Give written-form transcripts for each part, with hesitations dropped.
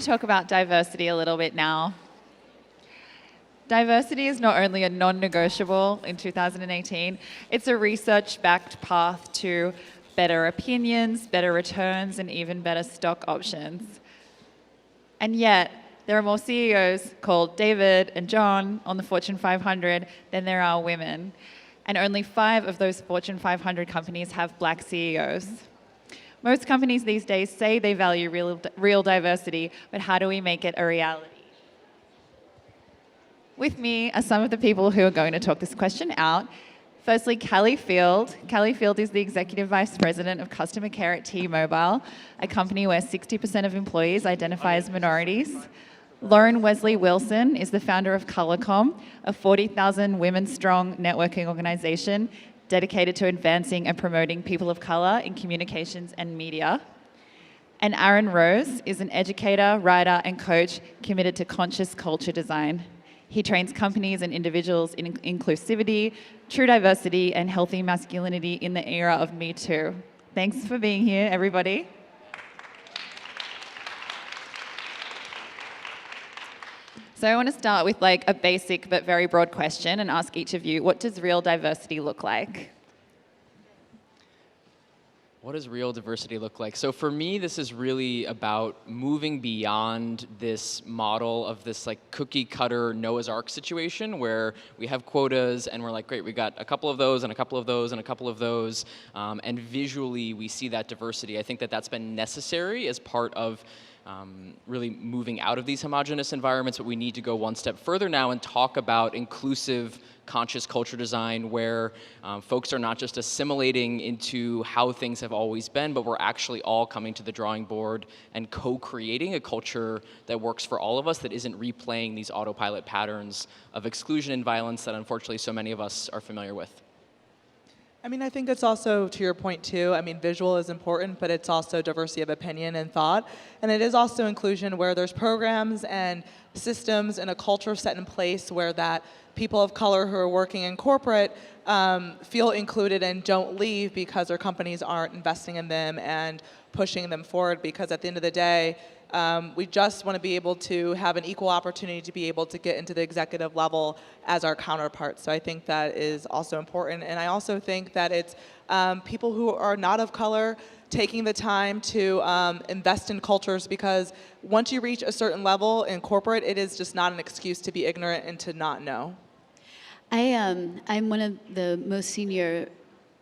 talk about diversity a little bit now. Diversity is not only a non-negotiable in 2018, it's a research-backed path to better opinions, better returns, and even better stock options. And yet, there are more CEOs called David and John on the Fortune 500 than there are women. And only 5 of those Fortune 500 companies have black CEOs. Most companies these days say they value real diversity, but how do we make it a reality? With me are some of the people who are going to talk this question out. Firstly, Callie Field. Callie Field is the Executive Vice President of Customer Care at T-Mobile, a company where 60% of employees identify as minorities. Lauren Wesley Wilson is the founder of Colorcom, a 40,000 women-strong networking organization dedicated to advancing and promoting people of color in communications and media. And Aaron Rose is an educator, writer, and coach committed to conscious culture design. He trains companies and individuals in inclusivity, true diversity, and healthy masculinity in the era of Me Too. Thanks for being here, everybody. So I want to start with like a basic but very broad question and ask each of you, what does real diversity look like? What does real diversity look like? So for me, this is really about moving beyond this model of this like cookie cutter Noah's Ark situation where we have quotas and we're like, great, we got a couple of those and a couple of those and a couple of those. And visually, we see that diversity. I think that that's been necessary as part of really moving out of these homogenous environments, but we need to go one step further now and talk about inclusive conscious culture design where folks are not just assimilating into how things have always been, but we're actually all coming to the drawing board and co-creating a culture that works for all of us that isn't replaying these autopilot patterns of exclusion and violence that unfortunately so many of us are familiar with. I mean, I think it's also, to your point too, I mean, visual is important, but it's also diversity of opinion and thought. And it is also inclusion where there's programs and systems and a culture set in place where that people of color who are working in corporate feel included and don't leave because their companies aren't investing in them and pushing them forward, because at the end of the day, we just want to be able to have an equal opportunity to be able to get into the executive level as our counterparts. So I think that is also important. And I also think that it's people who are not of color taking the time to invest in cultures, because once you reach a certain level in corporate, it is just not an excuse to be ignorant and to not know. I'm one of the most senior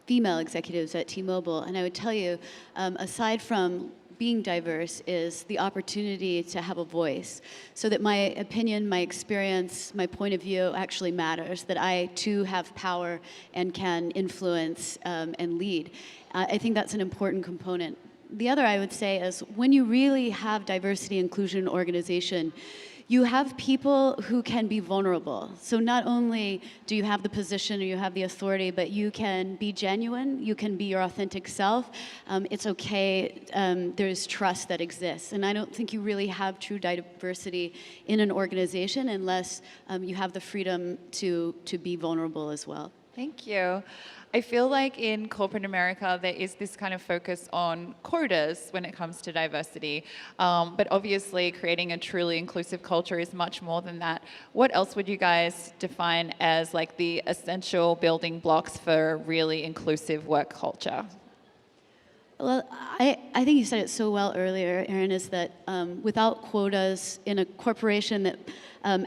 female executives at T-Mobile, and I would tell you, aside from being diverse is the opportunity to have a voice so that my opinion, my experience, my point of view actually matters, that I too have power and can influence and lead. I think that's an important component. The other I would say is when you really have diversity inclusion organization, you have people who can be vulnerable. So not only do you have the position or you have the authority, but you can be genuine, you can be your authentic self. It's okay, there's trust that exists. And I don't think you really have true diversity in an organization unless you have the freedom to be vulnerable as well. Thank you. I feel like in corporate America, there is this kind of focus on quotas when it comes to diversity. But obviously, creating a truly inclusive culture is much more than that. What else would you guys define as like the essential building blocks for a really inclusive work culture? Well, I think you said it so well earlier, Erin, is that without quotas in a corporation that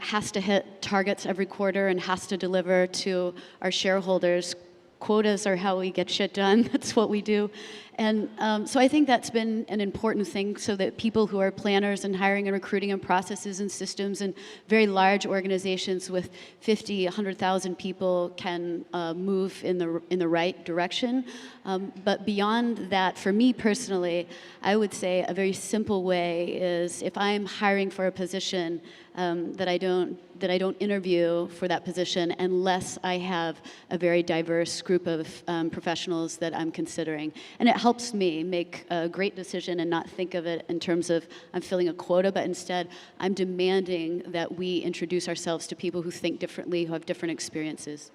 has to hit targets every quarter and has to deliver to our shareholders, quotas are how we get shit done. That's what we do. And so I think that's been an important thing so that people who are planners and hiring and recruiting and processes and systems and very large organizations with 50, 100,000 people can move in the right direction. But beyond that, for me personally, I would say a very simple way is if I'm hiring for a position that I don't interview for that position unless I have a very diverse group of professionals that I'm considering. And it helps me make a great decision and not think of it in terms of I'm filling a quota, but instead I'm demanding that we introduce ourselves to people who think differently, who have different experiences.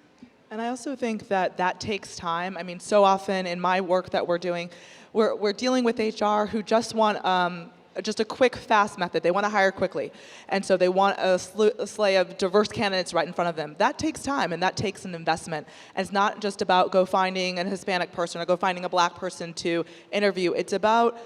And I also think that that takes time. I mean, so often in my work that we're doing, we're dealing with HR who just want just a quick, fast method. They want to hire quickly. And so they want a slew of diverse candidates right in front of them. That takes time and that takes an investment. And it's not just about go finding a Hispanic person or go finding a black person to interview. It's about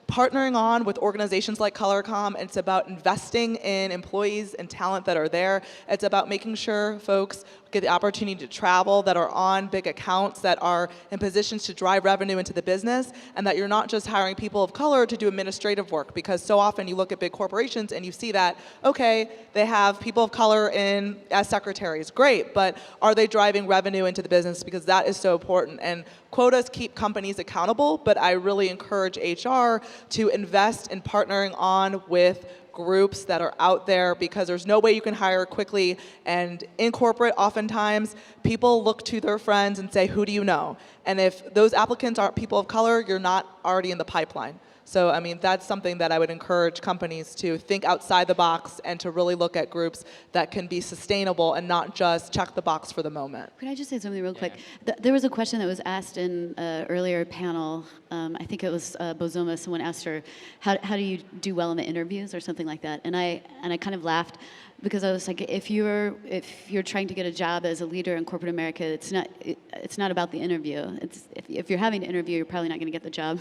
partnering on with organizations like ColorCom. It's about investing in employees and talent that are there. It's about making sure folks get the opportunity to travel, that are on big accounts, that are in positions to drive revenue into the business, and that you're not just hiring people of color to do administrative work, because so often you look at big corporations and you see that, okay, they have people of color in as secretaries, great, but are they driving revenue into the business? Because that is so important. And quotas keep companies accountable, but I really encourage HR to invest in partnering on with groups that are out there, because there's no way you can hire quickly. And in corporate, oftentimes, people look to their friends and say, who do you know? And if those applicants aren't people of color, you're not already in the pipeline. So, I mean, that's something that I would encourage companies to think outside the box and to really look at groups that can be sustainable and not just check the box for the moment. Could I just say something real quick? There was a question that was asked in an earlier panel. I think it was Bozoma. Someone asked her, how do you do well in the interviews or something like that? And I kind of laughed, because I was like, if you're trying to get a job as a leader in corporate America, it's not about the interview. If you're having to interview, you're probably not going to get the job.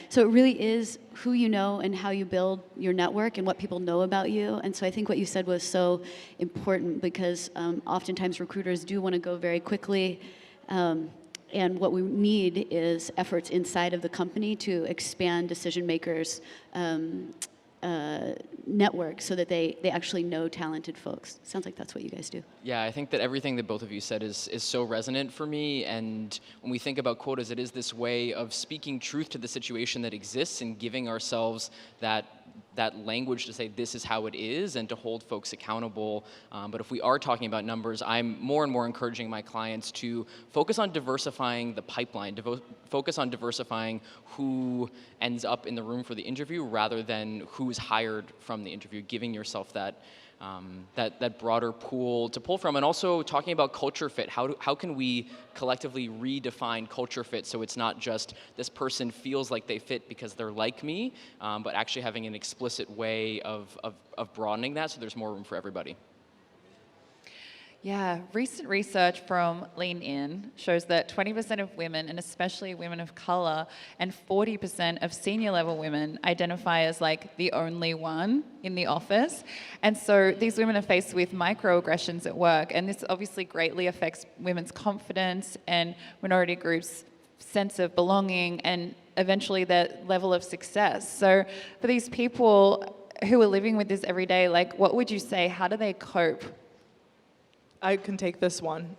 So it really is who you know and how you build your network and what people know about you. And so I think what you said was so important, because oftentimes recruiters do want to go very quickly. And what we need is efforts inside of the company to expand decision makers' network, so that they actually know talented folks. Sounds like that's what you guys do. Yeah, I think that everything that both of you said is so resonant for me. And when we think about quotas, it is this way of speaking truth to the situation that exists and giving ourselves that language to say this is how it is and to hold folks accountable. But if we are talking about numbers, I'm more and more encouraging my clients to focus on diversifying the pipeline, focus on diversifying who ends up in the room for the interview rather than who's hired from the interview, giving yourself that broader pool to pull from. And also talking about culture fit. How can we collectively redefine culture fit, so it's not just this person feels like they fit because they're like me, but actually having an explicit way of broadening that so there's more room for everybody. Yeah, recent research from Lean In shows that 20% of women, and especially women of color, and 40% of senior level women identify as like the only one in the office. And so these women are faced with microaggressions at work, and this obviously greatly affects women's confidence and minority groups' sense of belonging and eventually their level of success. So for these people who are living with this every day, like, what would you say? How do they cope? I can take this one.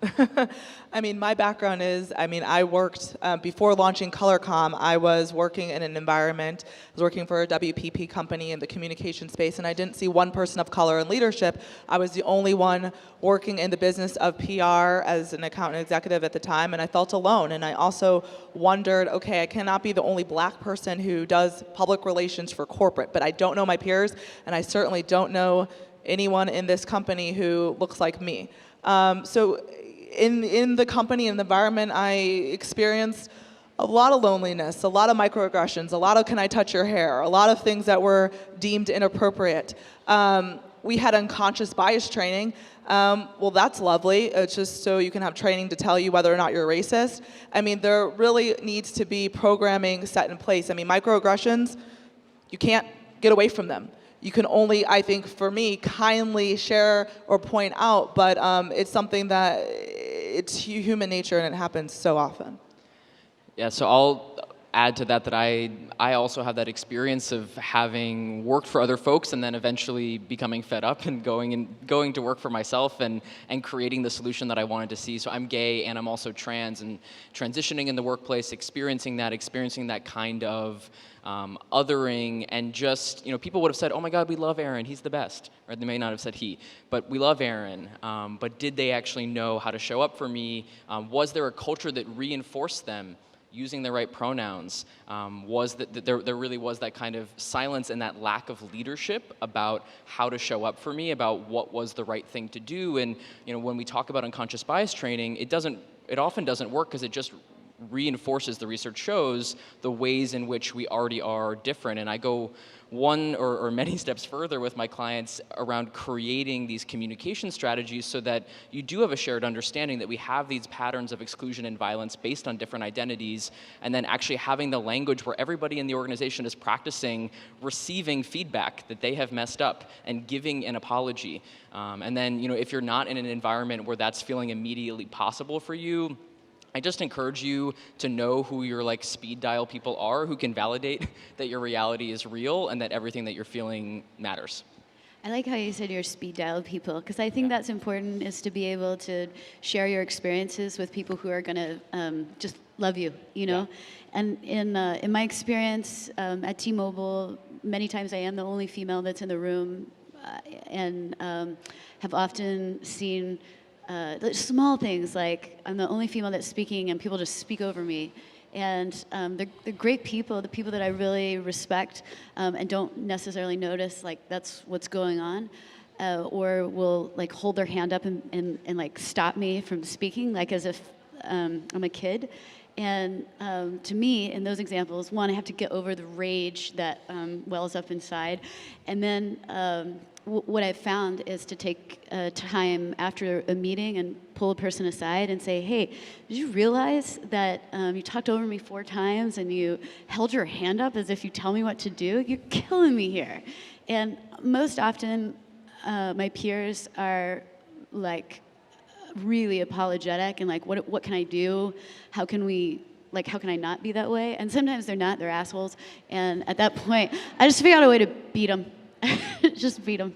I mean, my background is, I worked, before launching ColorCom, I was working in an environment, I was working for a WPP company in the communication space, and I didn't see one person of color in leadership. I was the only one working in the business of PR as an account executive at the time, and I felt alone. And I also wondered, okay, I cannot be the only black person who does public relations for corporate, but I don't know my peers, and I certainly don't know anyone in this company who looks like me. So in the company and the environment, I experienced a lot of loneliness, a lot of microaggressions, a lot of can I touch your hair, a lot of things that were deemed inappropriate. We had unconscious bias training. Well, that's lovely. It's just so you can have training to tell you whether or not you're racist. I mean, there really needs to be programming set in place. I mean, microaggressions, you can't get away from them. You can only, I think, for me, kindly share or point out, but it's something that it's human nature and it happens so often. Yeah, so I'll add to that I also have that experience of having worked for other folks and then eventually becoming fed up and going to work for myself and creating the solution that I wanted to see. So I'm gay and I'm also trans, and transitioning in the workplace, experiencing that kind of othering, and just, people would have said, oh my God, we love Aaron, he's the best. Or they may not have said he, but we love Aaron. But did they actually know how to show up for me? Was there a culture that reinforced them using the right pronouns? There really was that kind of silence and that lack of leadership about how to show up for me, about what was the right thing to do. And when we talk about unconscious bias training, it often doesn't work because it just reinforces, the research shows, the ways in which we already are different. And I go one or many steps further with my clients around creating these communication strategies so that you do have a shared understanding that we have these patterns of exclusion and violence based on different identities, and then actually having the language where everybody in the organization is practicing receiving feedback that they have messed up and giving an apology. And then, if you're not in an environment where that's feeling immediately possible for you, I just encourage you to know who your speed dial people are who can validate that your reality is real and that everything that you're feeling matters. I like how you said your speed dial people, because I think that's important, is to be able to share your experiences with people who are going to just love you, Yeah. And in my experience at T-Mobile, many times I am the only female that's in the room, and have often seen small things like I'm the only female that's speaking and people just speak over me. And they're great people, the people that I really respect and don't necessarily notice that's what's going on, or will hold their hand up and stop me from speaking as if I'm a kid. And to me, in those examples, one, I have to get over the rage that wells up inside, and then what I've found is to take time after a meeting and pull a person aside and say, hey, did you realize that you talked over me 4 times and you held your hand up as if you tell me what to do? You're killing me here. And most often, my peers are really apologetic and what can I do? How can I not be that way? And sometimes they're not, they're assholes. And at that point, I just figure out a way to beat them. Just beat them.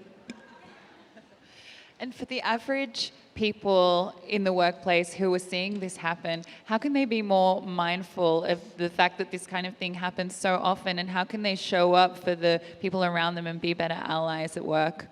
And for the average people in the workplace who are seeing this happen, how can they be more mindful of the fact that this kind of thing happens so often, and how can they show up for the people around them and be better allies at work?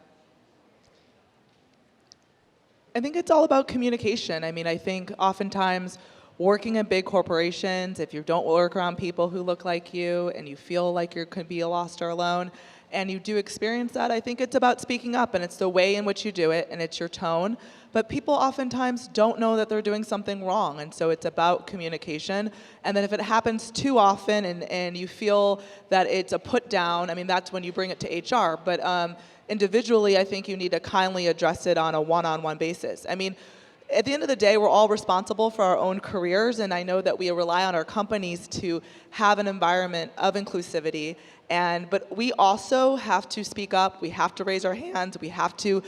I think it's all about communication. I think oftentimes working in big corporations, if you don't work around people who look like you and you feel like you could be lost or alone, and you do experience that, I think it's about speaking up, and it's the way in which you do it, and it's your tone. But people oftentimes don't know that they're doing something wrong, and so it's about communication. And then if it happens too often and you feel that it's a put down, that's when you bring it to HR. But individually, I think you need to kindly address it on a one-on-one basis. At the end of the day, we're all responsible for our own careers, and I know that we rely on our companies to have an environment of inclusivity. But we also have to speak up. We have to raise our hands. We have to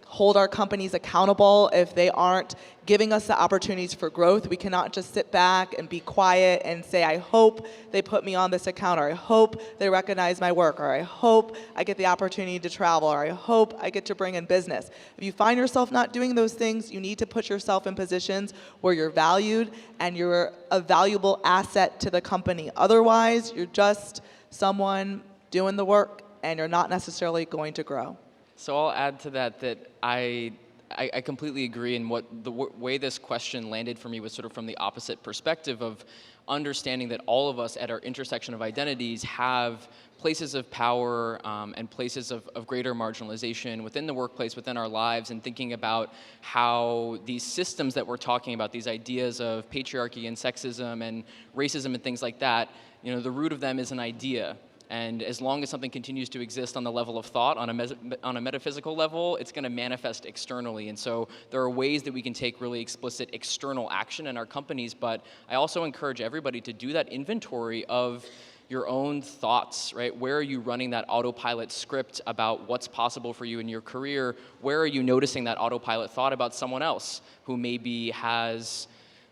hold our companies accountable if they aren't giving us the opportunities for growth. We cannot just sit back and be quiet and say, I hope they put me on this account, or I hope they recognize my work, or I hope I get the opportunity to travel, or I hope I get to bring in business. If you find yourself not doing those things, you need to put yourself in positions where you're valued and you're a valuable asset to the company. Otherwise, you're just someone doing the work and you're not necessarily going to grow. So I'll add to that I completely agree, and what the way this question landed for me was sort of from the opposite perspective of understanding that all of us at our intersection of identities have places of power and places of greater marginalization within the workplace, within our lives, and thinking about how these systems that we're talking about, these ideas of patriarchy and sexism and racism and things like that, the root of them is an idea. And as long as something continues to exist on the level of thought, on a metaphysical level, it's going to manifest externally. And so there are ways that we can take really explicit external action in our companies, but I also encourage everybody to do that inventory of your own thoughts, right? Where are you running that autopilot script about what's possible for you in your career? Where are you noticing that autopilot thought about someone else who maybe has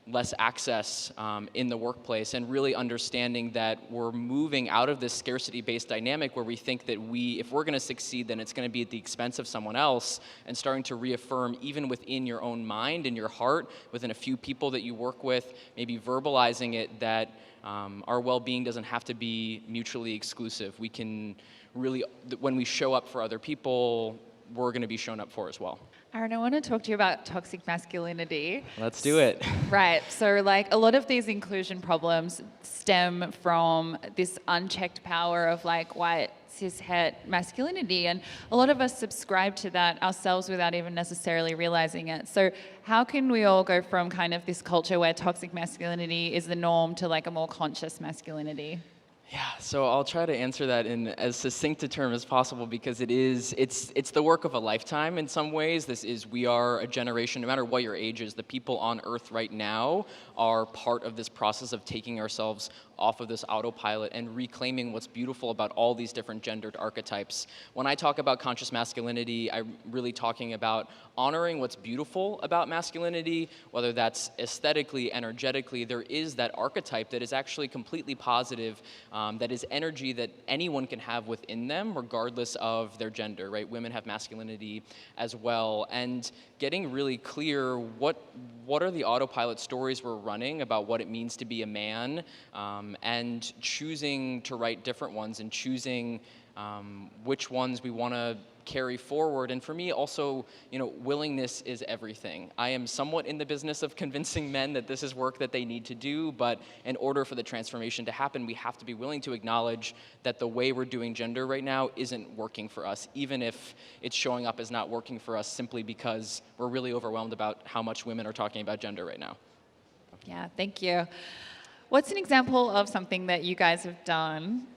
less access in the workplace, and really understanding that we're moving out of this scarcity-based dynamic where we think that if we're going to succeed, then it's going to be at the expense of someone else, and starting to reaffirm even within your own mind and your heart, within a few people that you work with, maybe verbalizing it that our well-being doesn't have to be mutually exclusive. We can really, when we show up for other people, we're going to be shown up for as well. Aaron, I want to talk to you about toxic masculinity. Let's do it. Right. So a lot of these inclusion problems stem from this unchecked power of white cishet masculinity. And a lot of us subscribe to that ourselves without even necessarily realizing it. So how can we all go from kind of this culture where toxic masculinity is the norm to like a more conscious masculinity? Yeah, so I'll try to answer that in as succinct a term as possible because it's the work of a lifetime in some ways. We are a generation, no matter what your age is, the people on Earth right now are part of this process of taking ourselves off of this autopilot and reclaiming what's beautiful about all these different gendered archetypes. When I talk about conscious masculinity, I'm really talking about honoring what's beautiful about masculinity, whether that's aesthetically, energetically. There is that archetype that is actually completely positive, that is energy that anyone can have within them, regardless of their gender, right? Women have masculinity as well. And getting really clear what are the autopilot stories we're running about what it means to be a man, and choosing to write different ones and choosing which ones we want to carry forward. And for me also, willingness is everything. I am somewhat in the business of convincing men that this is work that they need to do, but in order for the transformation to happen, we have to be willing to acknowledge that the way we're doing gender right now isn't working for us, even if it's showing up as not working for us simply because we're really overwhelmed about how much women are talking about gender right now. Yeah, thank you. What's an example of something that you guys have done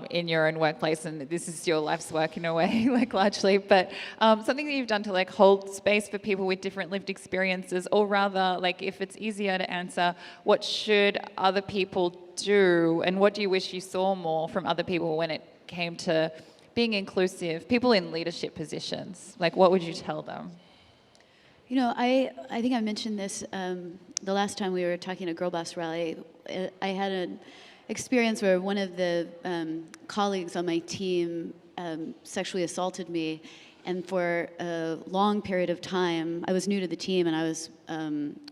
in your own workplace, and this is your life's work in a way, like largely, but something that you've done to like hold space for people with different lived experiences, or rather, like if it's easier to answer, what should other people do, and what do you wish you saw more from other people when it came to being inclusive, people in leadership positions? Like, what would you tell them? I think I mentioned this the last time we were talking at Girl Boss Rally. I had an experience where one of the colleagues on my team sexually assaulted me, and for a long period of time, I was new to the team, and I was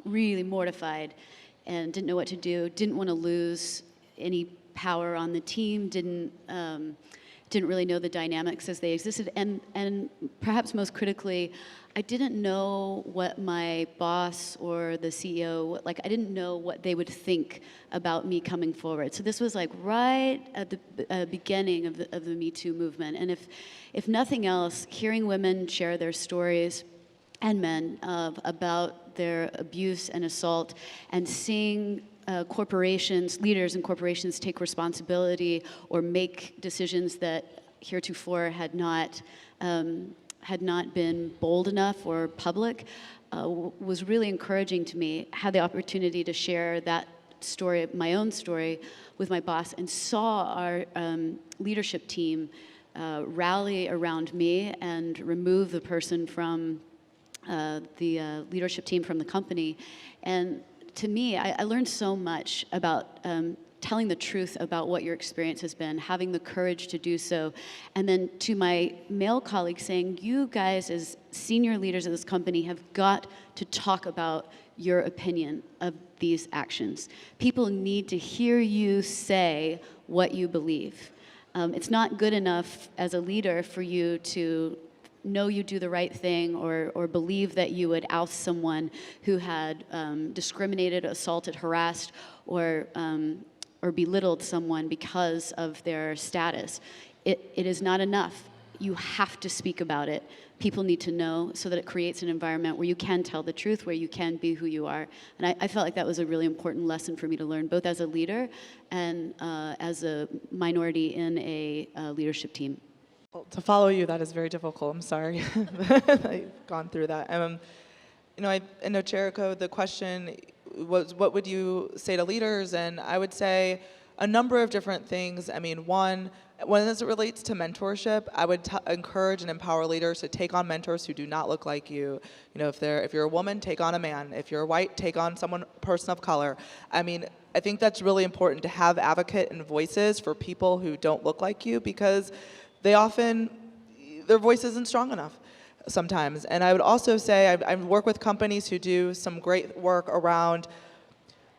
really mortified and didn't know what to do, didn't want to lose any power on the team, didn't really know the dynamics as they existed, and perhaps most critically, I didn't know what my boss or the CEO, I didn't know what they would think about me coming forward. So this was like right at the beginning of the Me Too movement. And if nothing else, hearing women share their stories, and men, about their abuse and assault, and seeing corporations, leaders in corporations take responsibility or make decisions that heretofore had not been bold enough or public, was really encouraging to me. Had the opportunity to share that story, my own story, with my boss, and saw our leadership team rally around me and remove the person from the leadership team from the company. And to me, I learned so much about telling the truth about what your experience has been, having the courage to do so. And then to my male colleagues saying, you guys as senior leaders of this company have got to talk about your opinion of these actions. People need to hear you say what you believe. It's not good enough as a leader for you to know you do the right thing or believe that you would oust someone who had discriminated, assaulted, harassed, or belittled someone because of their status. It is not enough. You have to speak about it. People need to know so that it creates an environment where you can tell the truth, where you can be who you are. And I felt like that was a really important lesson for me to learn, both as a leader and as a minority in a leadership team. Well, to follow you, that is very difficult. I'm sorry. I've gone through that. I know, Cherico, the question was, what would you say to leaders? And I would say a number of different things. I mean, one, as it relates to mentorship, I would encourage and empower leaders to take on mentors who do not look like you. If you're a woman, take on a man. If you're white, take on person of color. I mean, I think that's really important to have advocate and voices for people who don't look like you, because their voice isn't strong enough sometimes. And I would also say I work with companies who do some great work around,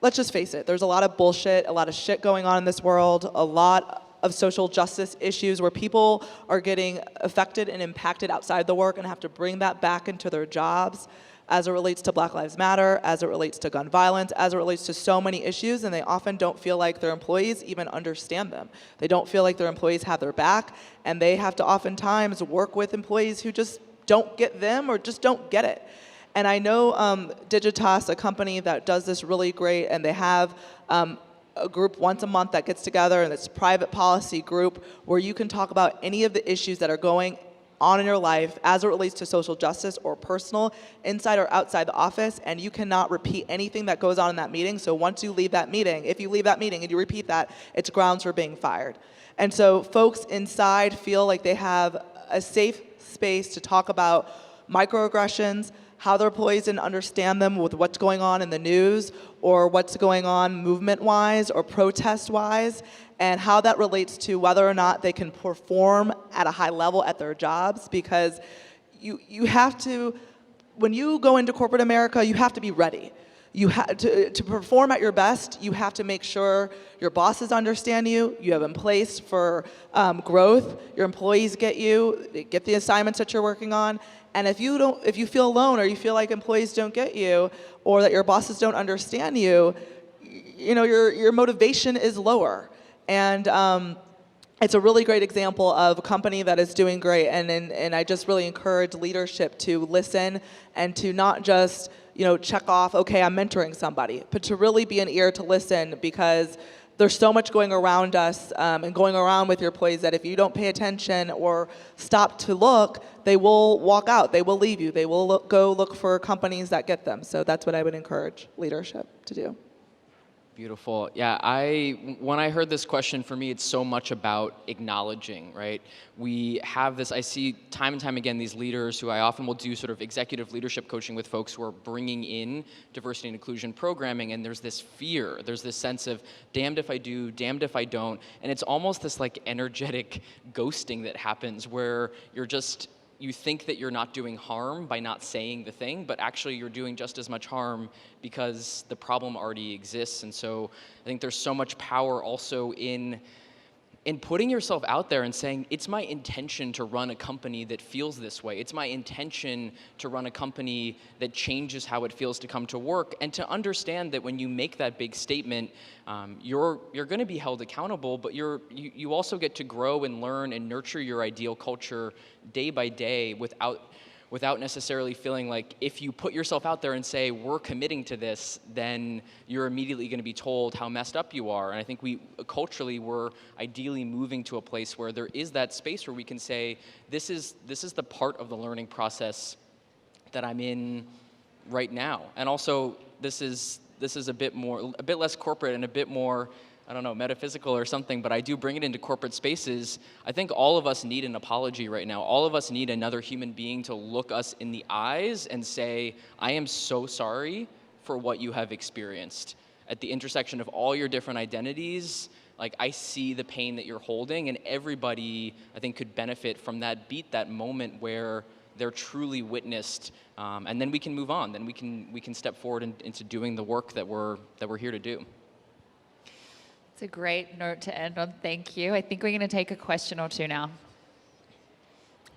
let's just face it, there's a lot of bullshit, a lot of shit going on in this world, a lot of social justice issues where people are getting affected and impacted outside the work and have to bring that back into their jobs, as it relates to Black Lives Matter, as it relates to gun violence, as it relates to so many issues, and they often don't feel like their employees even understand them. They don't feel like their employees have their back, and they have to oftentimes work with employees who just don't get them or just don't get it. And I know Digitas, a company that does this really great, and they have a group once a month that gets together, and it's a private policy group where you can talk about any of the issues that are going on in your life as it relates to social justice or personal, inside or outside the office, and you cannot repeat anything that goes on in that meeting. So once you leave that meeting, if you leave that meeting and you repeat that, it's grounds for being fired. And so folks inside feel like they have a safe space to talk about microaggressions, how their employees didn't understand them with what's going on in the news or what's going on movement-wise or protest-wise, and how that relates to whether or not they can perform at a high level at their jobs. Because you have to, when you go into corporate America, you have to be ready. You have to perform at your best, you have to make sure your bosses understand you, you have in place for growth, your employees get you, they get the assignments that you're working on. And if you feel alone or you feel like employees don't get you or that your bosses don't understand you, you know, your motivation is lower. And it's a really great example of a company that is doing great, and I just really encourage leadership to listen and to not just, you know, check off, okay, I'm mentoring somebody, but to really be an ear to listen, because there's so much going around us and going around with your employees that if you don't pay attention or stop to look, they will walk out, they will leave you, they will go look for companies that get them. So that's what I would encourage leadership to do. Beautiful. Yeah, when I heard this question, for me, it's so much about acknowledging, right? We have this, I see time and time again, these leaders who I often will do sort of executive leadership coaching with folks who are bringing in diversity and inclusion programming, and there's this fear, there's this sense of damned if I do, damned if I don't, and it's almost this like energetic ghosting that happens where you think that you're not doing harm by not saying the thing, but actually you're doing just as much harm because the problem already exists. And so I think there's so much power also in putting yourself out there and saying, it's my intention to run a company that feels this way. It's my intention to run a company that changes how it feels to come to work, and to understand that when you make that big statement, you're going to be held accountable, but you also get to grow and learn and nurture your ideal culture day by day without necessarily feeling like if you put yourself out there and say, we're committing to this, then you're immediately going to be told how messed up you are. And I think culturally, we're ideally moving to a place where there is that space where we can say, this is the part of the learning process that I'm in right now. And also, this is a bit less corporate and a bit more, I don't know, metaphysical or something, but I do bring it into corporate spaces. I think all of us need an apology right now. All of us need another human being to look us in the eyes and say, I am so sorry for what you have experienced. At the intersection of all your different identities, like, I see the pain that you're holding, and everybody, I think, could benefit from that moment where they're truly witnessed, and then we can move on. Then we can step forward into doing the work that we're here to do. It's a great note to end on. Thank you. I think we're going to take a question or two now.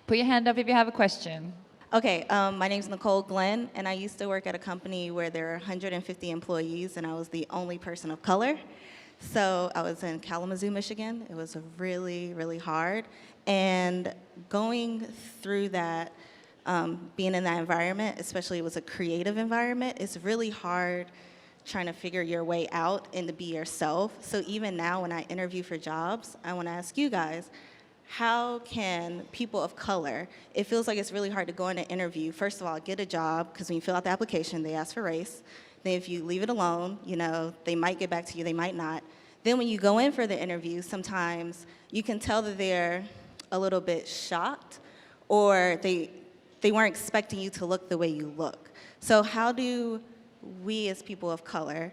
Put your hand up if you have a question. Okay, my name's Nicole Glenn, and I used to work at a company where there were 150 employees, and I was the only person of color. So I was in Kalamazoo, Michigan. It was really, really hard. And going through that, being in that environment, especially it was a creative environment, it's really hard trying to figure your way out and to be yourself. So even now when I interview for jobs, I want to ask you guys, how can people of color, it feels like it's really hard to go in an interview, first of all, get a job, because when you fill out the application, they ask for race. Then if you leave it alone, you know, they might get back to you, they might not. Then when you go in for the interview, sometimes you can tell that they're a little bit shocked, or they weren't expecting you to look the way you look. So how do we as people of color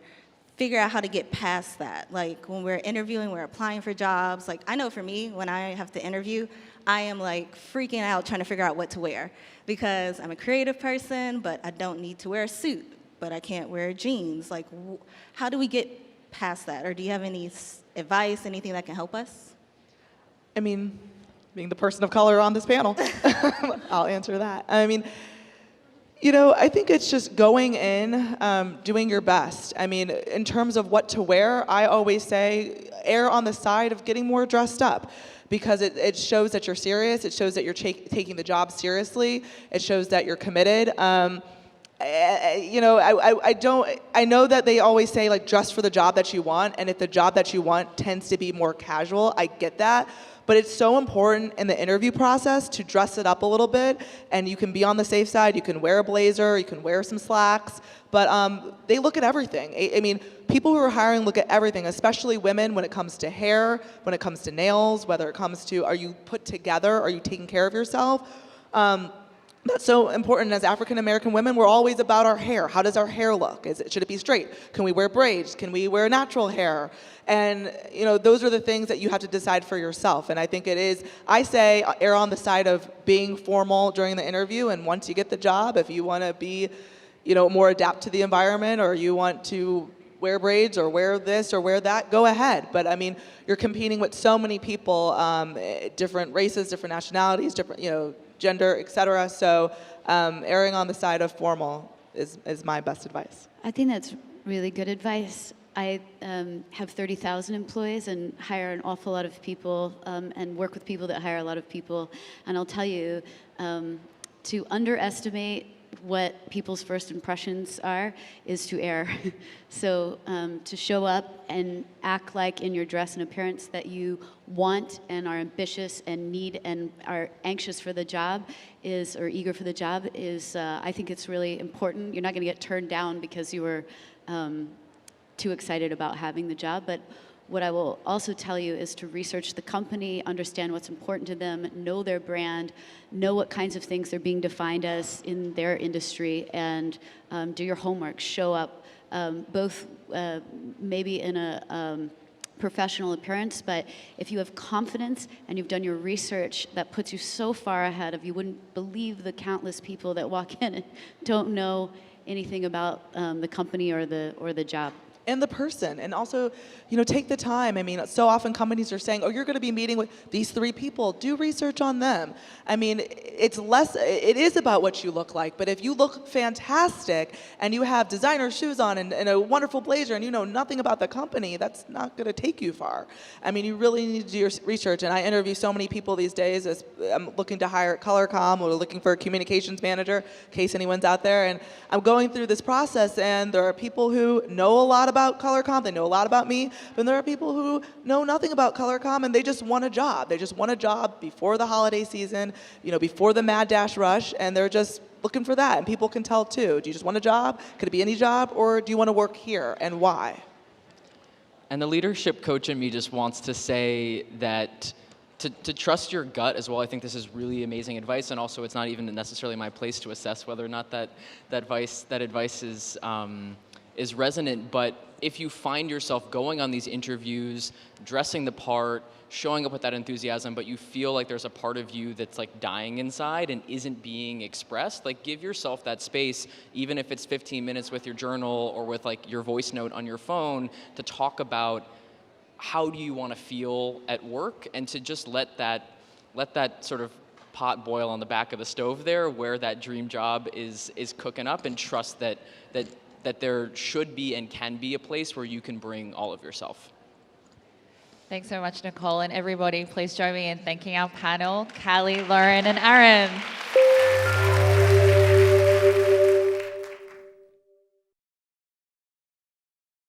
figure out how to get past that? Like, when we're interviewing, we're applying for jobs. Like, I know for me, when I have to interview, I am like freaking out trying to figure out what to wear, because I'm a creative person, but I don't need to wear a suit, but I can't wear jeans. Like, how do we get past that? Or do you have any advice, anything that can help us? I mean, being the person of color on this panel, I'll answer that. I mean, I think it's just going in, doing your best. I mean, in terms of what to wear, I always say err on the side of getting more dressed up, because it shows that you're serious. It shows that you're taking the job seriously. It shows that you're committed. I know that they always say, like, dress for the job that you want, and if the job that you want tends to be more casual, I get that. But it's so important in the interview process to dress it up a little bit, and you can be on the safe side. You can wear a blazer, you can wear some slacks, but they look at everything. I mean, people who are hiring look at everything, especially women, when it comes to hair, when it comes to nails, whether it comes to, are you put together, are you taking care of yourself? That's so important. As African American women, we're always about our hair. How does our hair look? Should it be straight? Can we wear braids? Can we wear natural hair? And those are the things that you have to decide for yourself. And I think I say err on the side of being formal during the interview. And once you get the job, if you want to be, more adapt to the environment, or you want to wear braids or wear this or wear that, go ahead. But I mean, you're competing with so many people, different races, different nationalities, different, gender, etc. So erring on the side of formal is my best advice. I think that's really good advice. I have 30,000 employees and hire an awful lot of people and work with people that hire a lot of people. And I'll tell you, to underestimate what people's first impressions are is to err. So to show up and act like in your dress and appearance that you want and are ambitious and need and are anxious for the job or eager for the job is, I think it's really important. You're not going to get turned down because you were too excited about having the job. But what I will also tell you is to research the company, understand what's important to them, know their brand, know what kinds of things they're being defined as in their industry, and do your homework. Show up both maybe in a professional appearance, but if you have confidence and you've done your research, that puts you so far ahead of, you wouldn't believe the countless people that walk in and don't know anything about the company or the job. And the person, and also, take the time. I mean, so often companies are saying, oh, you're going to be meeting with these 3 people. Do research on them. I mean, it is about what you look like, but if you look fantastic and you have designer shoes on and a wonderful blazer and you know nothing about the company, that's not going to take you far. I mean, you really need to do your research, and I interview so many people these days. As I'm looking to hire at ColorCom, or looking for a communications manager, in case anyone's out there, and I'm going through this process, and there are people who know a lot about ColorCom, they know a lot about me, but there are people who know nothing about ColorCom and they just want a job. They just want a job before the holiday season, before the mad dash rush, and they're just looking for that. And people can tell too. Do you just want a job? Could it be any job? Or do you want to work here, and why? And the leadership coach in me just wants to say that to trust your gut as well. I think this is really amazing advice, and also it's not even necessarily my place to assess whether or not that advice is resonant. But if you find yourself going on these interviews, dressing the part, showing up with that enthusiasm, but you feel like there's a part of you that's like dying inside and isn't being expressed, like give yourself that space, even if it's 15 minutes with your journal or with like your voice note on your phone, to talk about how do you want to feel at work, and to just let that sort of pot boil on the back of the stove there where that dream job is cooking up, and trust that there should be and can be a place where you can bring all of yourself. Thanks so much, Nicole. And everybody, please join me in thanking our panel, Callie, Lauren, and Aaron.